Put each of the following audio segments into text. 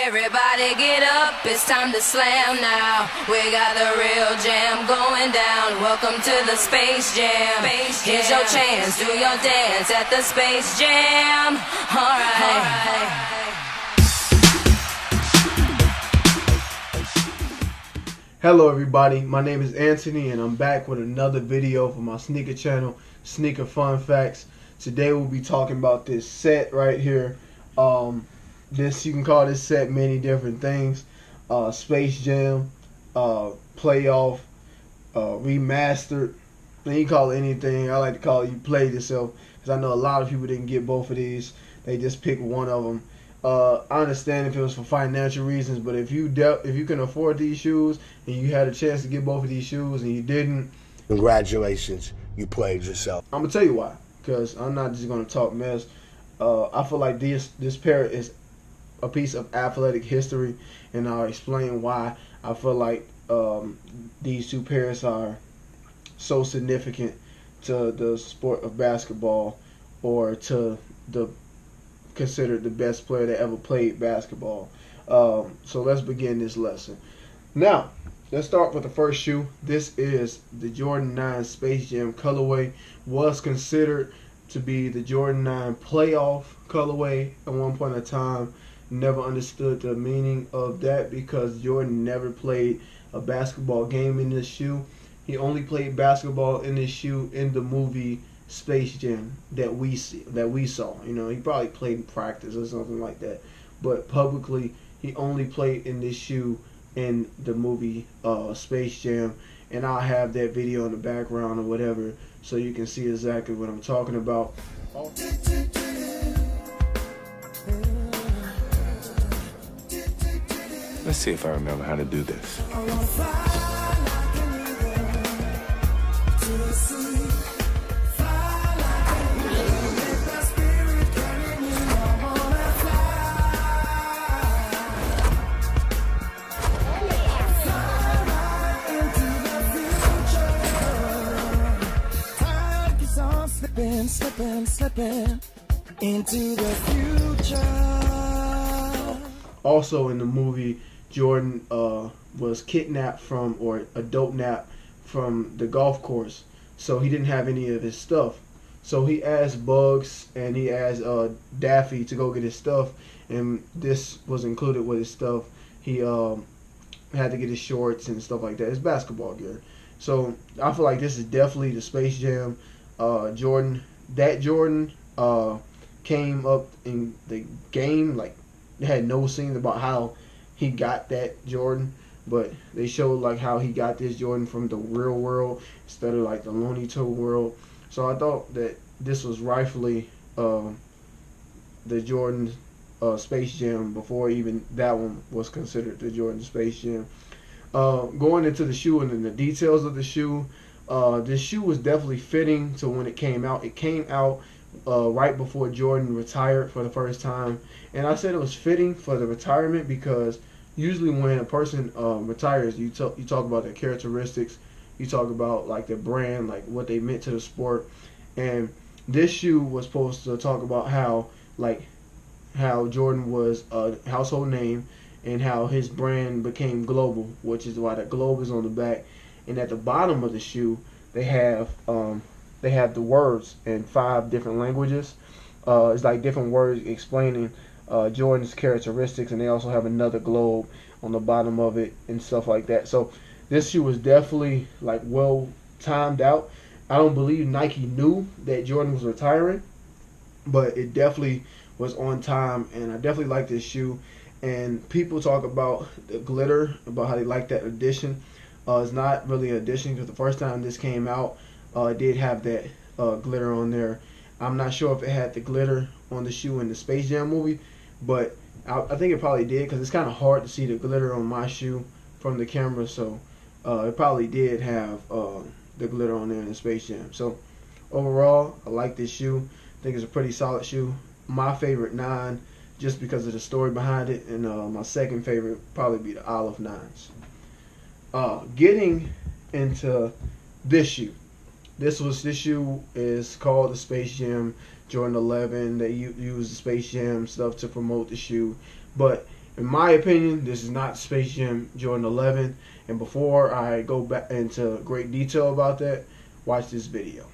Everybody get up, it's time to slam now. We got the real jam going down. Welcome to the Space Jam. Here's your chance, do your dance at the Space Jam. Alright. Hello everybody, my name is Anthony and I'm back with another video for my sneaker channel, Sneaker Fun Facts. Today we'll be talking about this set right here. You can call this set many different things. Space Jam, Playoff, Remastered. You can call it anything. I like to call it You Played Yourself, because I know a lot of people didn't get both of these. They just picked one of them. I understand if it was for financial reasons, but if you can afford these shoes and you had a chance to get both of these shoes and you didn't, congratulations, you played yourself. I'm gonna tell you why, because I'm not just gonna talk mess. I feel like this pair is a piece of athletic history, and I'll explain why I feel like these two pairs are so significant to the sport of basketball, or to the considered the best player that ever played basketball. So let's begin this lesson. Now, let's start with the first shoe. This is the Jordan 9 Space Jam colorway. Was considered to be the Jordan 9 playoff colorway at one point in time. Never understood the meaning of that, because Jordan never played a basketball game in this shoe. He only played basketball in this shoe in the movie Space Jam that we saw. You know, he probably played in practice or something like that, but publicly he only played in this shoe in the movie Space Jam. And I'll have that video in the background or whatever, so you can see exactly what I'm talking about. Let's see if I remember how to do this. Slipping into the future. Also in the movie, Jordan was kidnapped from, or a dope nap from, the golf course, so he didn't have any of his stuff. So he asked Bugs and he asked Daffy to go get his stuff, and this was included with his stuff. He had to get his shorts and stuff like that. It's basketball gear. So I feel like this is definitely the Space Jam Jordan. That Jordan came up in the game, like, they had no scenes about how he got that Jordan, but they showed like how he got this Jordan from the real world instead of like the Looney Tunes world. So I thought that this was rightfully the Jordan Space Jam before even that one was considered the Jordan Space Jam. Going into the shoe and then the details of the shoe. This shoe was definitely fitting to when it came out. It came out right before Jordan retired for the first time. And I said it was fitting for the retirement because usually when a person retires, you talk about their characteristics. You talk about like their brand, like what they meant to the sport. And this shoe was supposed to talk about how Jordan was a household name and how his brand became global, which is why the globe is on the back. And at the bottom of the shoe, they have the words in 5 different languages. It's like different words explaining Jordan's characteristics, and they also have another globe on the bottom of it and stuff like that. So this shoe was definitely like well timed out. I don't believe Nike knew that Jordan was retiring, but it definitely was on time, and I definitely like this shoe. And people talk about the glitter, about how they like that addition. It's not really an addition, because the first time this came out, it did have that glitter on there. I'm not sure if it had the glitter on the shoe in the Space Jam movie, but I think it probably did, because it's kind of hard to see the glitter on my shoe from the camera. So it probably did have the glitter on there in the Space Jam. So overall, I like this shoe. I think it's a pretty solid shoe. My favorite 9, just because of the story behind it, and my second favorite would probably be the Olive 9s. Getting into this shoe. This shoe is called the Space Jam Jordan 11. They use the Space Jam stuff to promote the shoe, but in my opinion, this is not Space Jam Jordan 11. And before I go back into great detail about that, watch this video.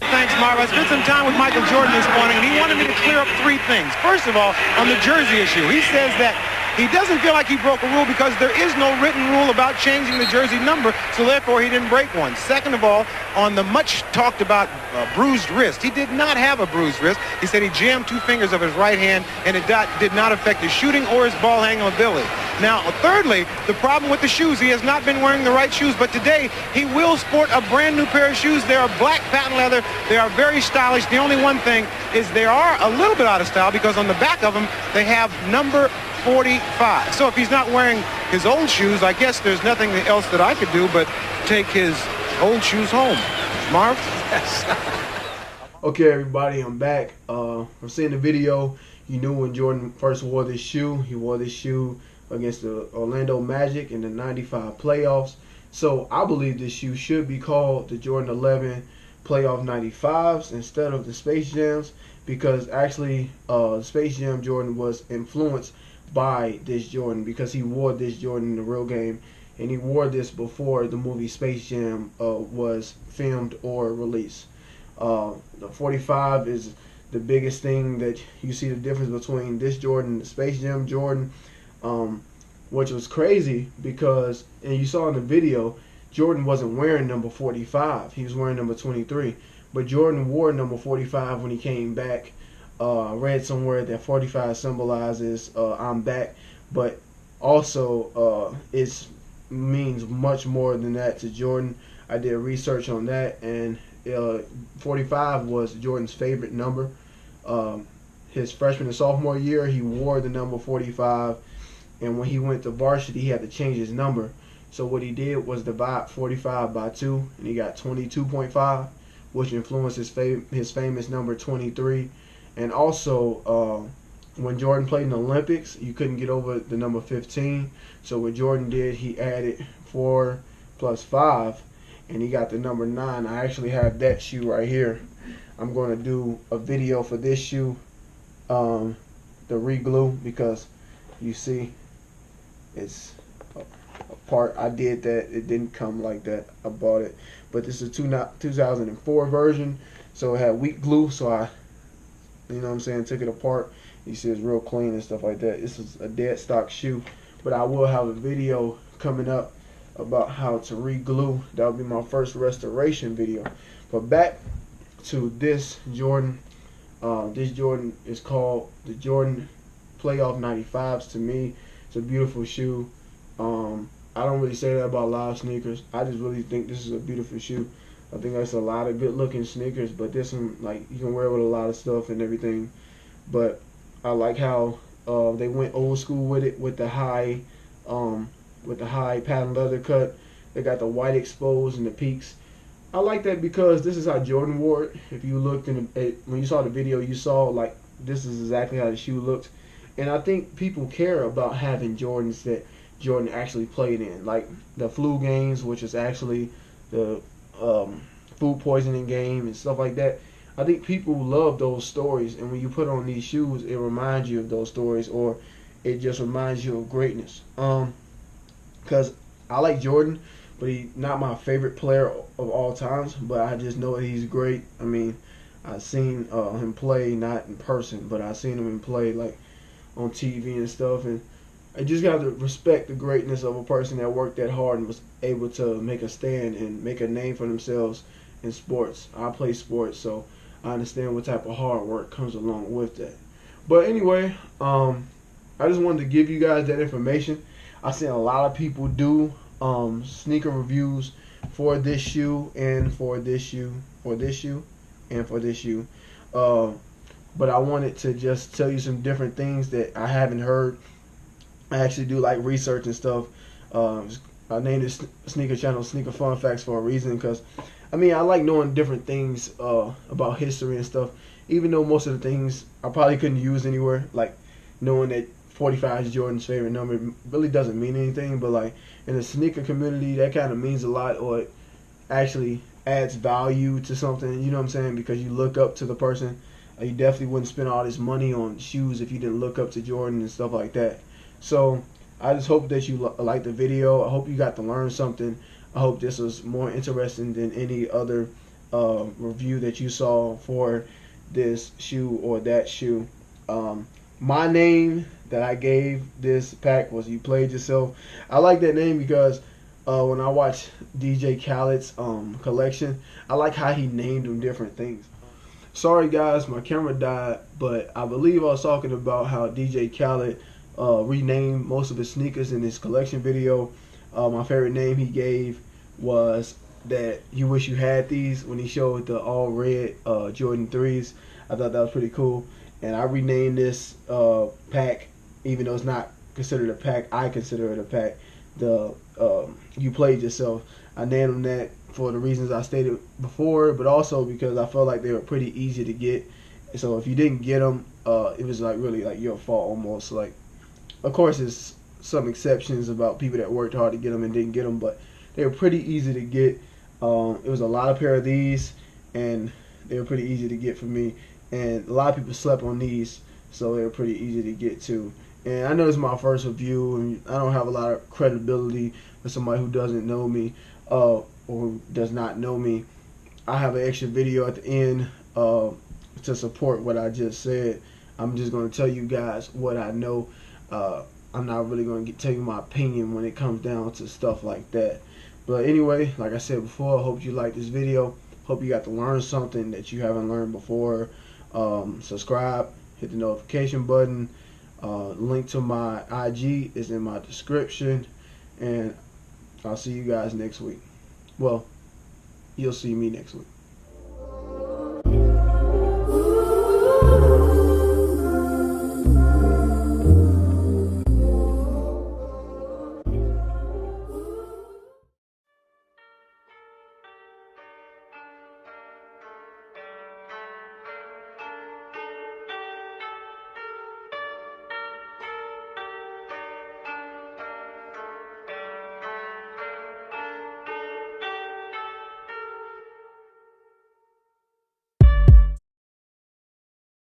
Thanks, Marv. I spent some time with Michael Jordan this morning, and he wanted me to clear up 3 things. First of all, on the jersey issue, he says that he doesn't feel like he broke a rule because there is no written rule about changing the jersey number, so therefore he didn't break one. Second of all, on the much talked about bruised wrist, he did not have a bruised wrist. He said he jammed 2 fingers of his right hand, and it did not affect his shooting or his ball handling ability. Now, thirdly, the problem with the shoes, he has not been wearing the right shoes, but today he will sport a brand new pair of shoes. They are black patent leather. They are very stylish. The only one thing is they are a little bit out of style because on the back of them, they have number 45. So if he's not wearing his old shoes, I guess there's nothing else that I could do but take his old shoes home. Marv? Okay, everybody, I'm back. From seeing the video, you knew when Jordan first wore this shoe. He wore this shoe against the Orlando Magic in the 95 playoffs. So I believe this shoe should be called the Jordan 11 Playoff 95s instead of the Space Jams, because actually Space Jam Jordan was influenced by this Jordan because he wore this Jordan in the real game, and he wore this before the movie Space Jam was filmed or released. The 45 is the biggest thing that you see the difference between this Jordan and the Space Jam Jordan, which was crazy because, and you saw in the video, Jordan wasn't wearing number 45. He was wearing number 23. But Jordan wore number 45 when he came back. I read somewhere that 45 symbolizes I'm back, but also it means much more than that to Jordan. I did research on that, and 45 was Jordan's favorite number. His freshman and sophomore year, he wore the number 45, and when he went to varsity, he had to change his number. So what he did was divide 45 by 2, and he got 22.5, which influenced his famous number 23. And also, when Jordan played in the Olympics, you couldn't get over the number 15. So what Jordan did, he added 4 plus 5, and he got the number 9. I actually have that shoe right here. I'm going to do a video for this shoe, the re-glue, because you see it's a part. I did that. It didn't come like that. I bought it. But this is a 2004 version, so it had weak glue, so I, you know what I'm saying, took it apart. You see it's real clean and stuff like that. This is a dead stock shoe, but I will have a video coming up about how to re-glue. That will be my first restoration video. But back to this Jordan. This Jordan is called the Jordan Playoff 95s. To me, it's a beautiful shoe. I don't really say that about a lot of sneakers. I just really think this is a beautiful shoe. I think that's a lot of good looking sneakers, but this one, like, you can wear it with a lot of stuff and everything. But I like how they went old school with it, with the high patent leather cut. They got the white exposed and the peaks. I like that because this is how Jordan wore it. If you looked when you saw the video, you saw like this is exactly how the shoe looked. And I think people care about having Jordans that Jordan actually played in, like the flu games, which is actually the food poisoning game and stuff like that. I think people love those stories, and when you put on these shoes, it reminds you of those stories, or it just reminds you of greatness. Because I like Jordan, but he's not my favorite player of all times, but I just know that he's great. I mean, I've seen him play, not in person, but I've seen him play like on TV and stuff, and I just got to respect the greatness of a person that worked that hard and was able to make a stand and make a name for themselves in sports. I play sports, so I understand what type of hard work comes along with that. But anyway, I just wanted to give you guys that information. I've seen a lot of people do sneaker reviews for this shoe and for this shoe, for this shoe, and for this shoe. But I wanted to just tell you some different things that I haven't heard. I actually do like research and stuff. I named this sneaker channel Sneaker Fun Facts for a reason, because I mean, I like knowing different things about history and stuff, even though most of the things I probably couldn't use anywhere. Like knowing that 45 is Jordan's favorite number really doesn't mean anything, but like in the sneaker community, that kind of means a lot, or it actually adds value to something, you know what I'm saying, because you look up to the person. You definitely wouldn't spend all this money on shoes if you didn't look up to Jordan and stuff like that. So I just hope that you like the video. I hope you got to learn something. I hope this was more interesting than any other review that you saw for this shoe or that shoe. My name that I gave this pack was You Played Yourself. I like that name because when I watch DJ Khaled's collection, I like how he named them different things. Sorry guys, my camera died, but I believe I was talking about how DJ Khaled renamed most of his sneakers in his collection video. My favorite name he gave was that You Wish You Had These when he showed the all red Jordan 3s. I thought that was pretty cool. And I renamed this pack, even though it's not considered a pack, I consider it a pack. The You Played Yourself. I named them that for the reasons I stated before, but also because I felt like they were pretty easy to get. So if you didn't get them, it was like really like your fault almost. Like, of course, there's some exceptions about people that worked hard to get them and didn't get them, but they were pretty easy to get. It was a lot of pair of these, and they were pretty easy to get for me. And a lot of people slept on these, so they were pretty easy to get too. And I know it's my first review, and I don't have a lot of credibility for somebody who doesn't know me or who does not know me. I have an extra video at the end to support what I just said. I'm just going to tell you guys what I know. I'm not really going to tell you my opinion when it comes down to stuff like that. But anyway, like I said before, I hope you liked this video. Hope you got to learn something that you haven't learned before. Subscribe, hit the notification button. Link to my IG is in my description, and I'll see you guys next week. Well, you'll see me next week.